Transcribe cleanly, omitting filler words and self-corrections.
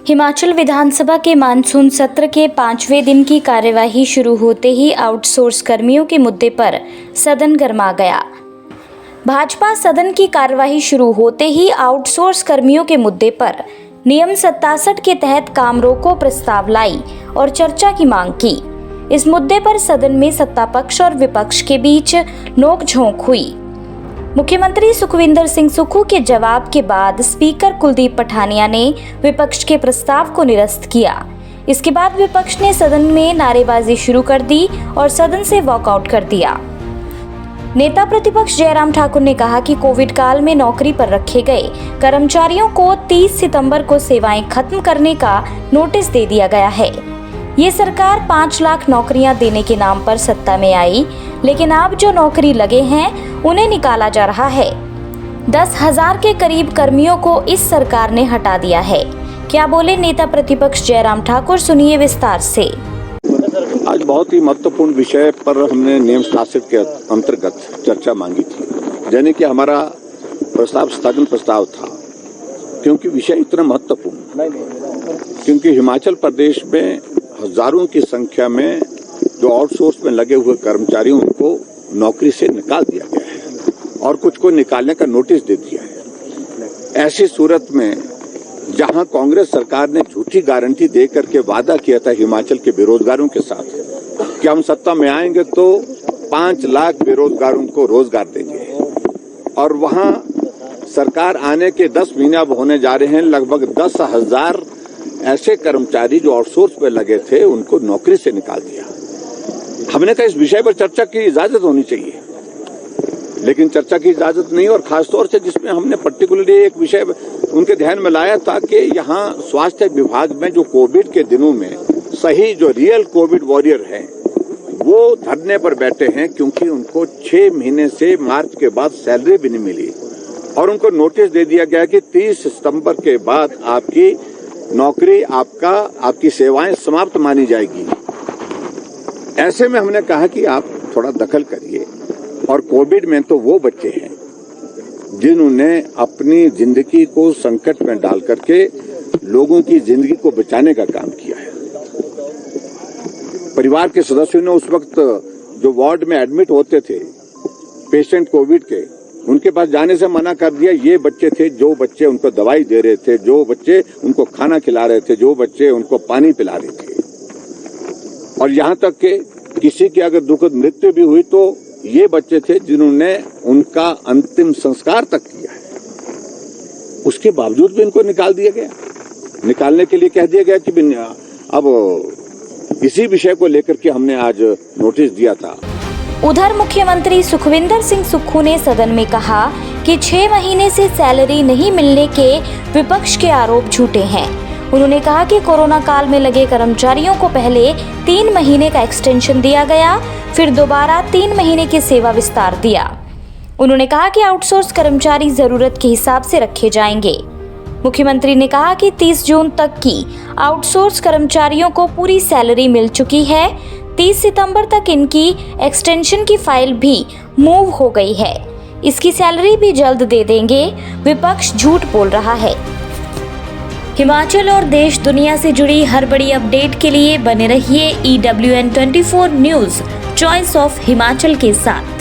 हिमाचल विधानसभा के मानसून सत्र के 5वें दिन की कार्यवाही शुरू होते ही आउटसोर्स कर्मियों के मुद्दे पर सदन गर्मा गया। भाजपा सदन की कार्यवाही शुरू होते ही आउटसोर्स कर्मियों के मुद्दे पर नियम 67 के तहत काम रोको प्रस्ताव लाई और चर्चा की मांग की। इस मुद्दे पर सदन में सत्ता पक्ष और विपक्ष के बीच नोक-झोंक हुई। मुख्यमंत्री सुखविंदर सिंह सुक्खू के जवाब के बाद स्पीकर कुलदीप पठानिया ने विपक्ष के प्रस्ताव को निरस्त किया। इसके बाद विपक्ष ने सदन में नारेबाजी शुरू कर दी और सदन से वॉकआउट कर दिया। नेता प्रतिपक्ष जयराम ठाकुर ने कहा कि कोविड काल में नौकरी पर रखे गए कर्मचारियों को 30 सितंबर को सेवाएं खत्म करने का नोटिस दे दिया गया है। ये सरकार 5 लाख नौकरियां देने के नाम पर सत्ता में आई, लेकिन अब जो नौकरी लगे हैं उन्हें निकाला जा रहा है। 10,000 के करीब कर्मियों को इस सरकार ने हटा दिया है। क्या बोले नेता प्रतिपक्ष जयराम ठाकुर, सुनिए विस्तार से। आज बहुत ही महत्वपूर्ण विषय पर हमने नियम 67 के अंतर्गत चर्चा मांगी थी, यानी कि हमारा प्रस्ताव स्थगन प्रस्ताव था, क्योंकि विषय इतना महत्वपूर्ण, क्योंकि हिमाचल प्रदेश में हजारों की संख्या में जो आउटसोर्स में लगे हुए कर्मचारियों को नौकरी से निकाल दिया गया है और कुछ को निकालने का नोटिस दे दिया है। ऐसी सूरत में जहां कांग्रेस सरकार ने झूठी गारंटी दे करके वादा किया था हिमाचल के बेरोजगारों के साथ कि हम सत्ता में आएंगे तो 5 लाख बेरोजगारों को रोजगार देंगे, और वहां सरकार आने के 10 महीने अब होने जा रहे हैं, लगभग 10,000 ऐसे कर्मचारी जो आउटसोर्स पे लगे थे उनको नौकरी से निकाल दिया। हमने कहा इस विषय पर चर्चा की इजाजत होनी चाहिए, लेकिन चर्चा की इजाजत नहीं, और खासतौर से जिसमें हमने पर्टिकुलरली एक विषय उनके ध्यान में लाया था कि यहाँ स्वास्थ्य विभाग में जो कोविड के दिनों में सही जो रियल कोविड वॉरियर हैं वो धरने पर बैठे हैं, क्योंकि उनको 6 महीने से मार्च के बाद सैलरी भी नहीं मिली और उनको नोटिस दे दिया गया कि 30 सितंबर के बाद आपकी नौकरी आपकी सेवाएं समाप्त मानी जाएगी। ऐसे में हमने कहा कि आप थोड़ा दखल करिए, और कोविड में तो वो बच्चे हैं जिन्होंने अपनी जिंदगी को संकट में डाल करके लोगों की जिंदगी को बचाने का काम किया है। परिवार के सदस्यों ने उस वक्त जो वार्ड में एडमिट होते थे पेशेंट कोविड के, उनके पास जाने से मना कर दिया। ये बच्चे थे जो बच्चे उनको दवाई दे रहे थे, जो बच्चे उनको खाना खिला रहे थे, जो बच्चे उनको पानी पिला रहे थे, और यहाँ तक कि किसी की अगर दुखद मृत्यु भी हुई तो ये बच्चे थे जिन्होंने उनका अंतिम संस्कार तक किया है। उसके बावजूद भी इनको निकाल दिया गया। निकालने के लिए कह दिया गया कि अब इसी विषय को लेकर के हमने आज नोटिस दिया था। उधर मुख्यमंत्री सुखविंदर सिंह सुक्खू ने सदन में कहा कि 6 महीने से सैलरी नहीं मिलने के विपक्ष के आरोप झूठे हैं। उन्होंने कहा कि कोरोना काल में लगे कर्मचारियों को पहले 3 महीने का एक्सटेंशन दिया गया, फिर दोबारा 3 महीने की सेवा विस्तार दिया। उन्होंने कहा कि आउटसोर्स कर्मचारी जरूरत के हिसाब से रखे जाएंगे। मुख्यमंत्री ने कहा कि 30 जून तक की आउटसोर्स कर्मचारियों को पूरी सैलरी मिल चुकी है। 30 सितंबर तक इनकी एक्सटेंशन की फाइल भी मूव हो गई है। इसकी सैलरी भी जल्द दे देंगे। विपक्ष झूठ बोल रहा है। हिमाचल और देश दुनिया से जुड़ी हर बड़ी अपडेट के लिए बने रहिए EWN24 news, choice of Himachal के साथ।